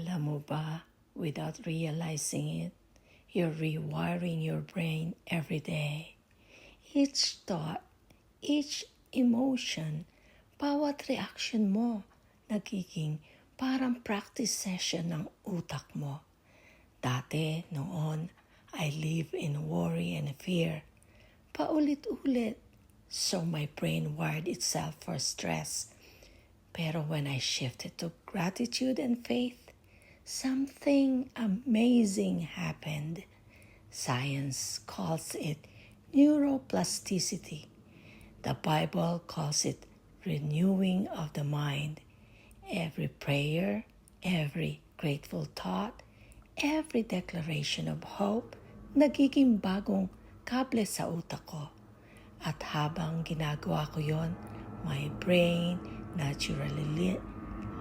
Alam mo ba, without realizing it, you're rewiring your brain every day. Each thought, each emotion, bawat reaction mo, nagiging parang practice session ng utak mo. Dati, noon, I live in worry and fear. Paulit-ulit, so my brain wired itself for stress. Pero when I shifted to gratitude and faith, something amazing happened. Science calls it neuroplasticity. The Bible calls it renewing of the mind. Every prayer, every grateful thought, every declaration of hope, nagiging bagong kable sa utak ko. At habang ginagawa ko yon, my brain naturally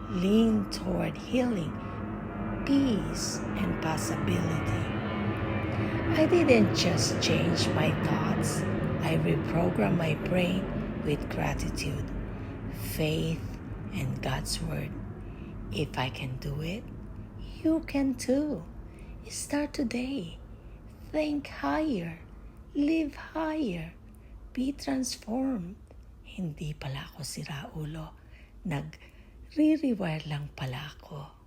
lean toward healing, peace, and possibility. I didn't just change my thoughts. I reprogrammed my brain with gratitude, faith, and God's Word. If I can do it, you can too. Start today. Think higher. Live higher. Be transformed. Hindi pala ako siraulo. Nag-re-rewire lang pala ako.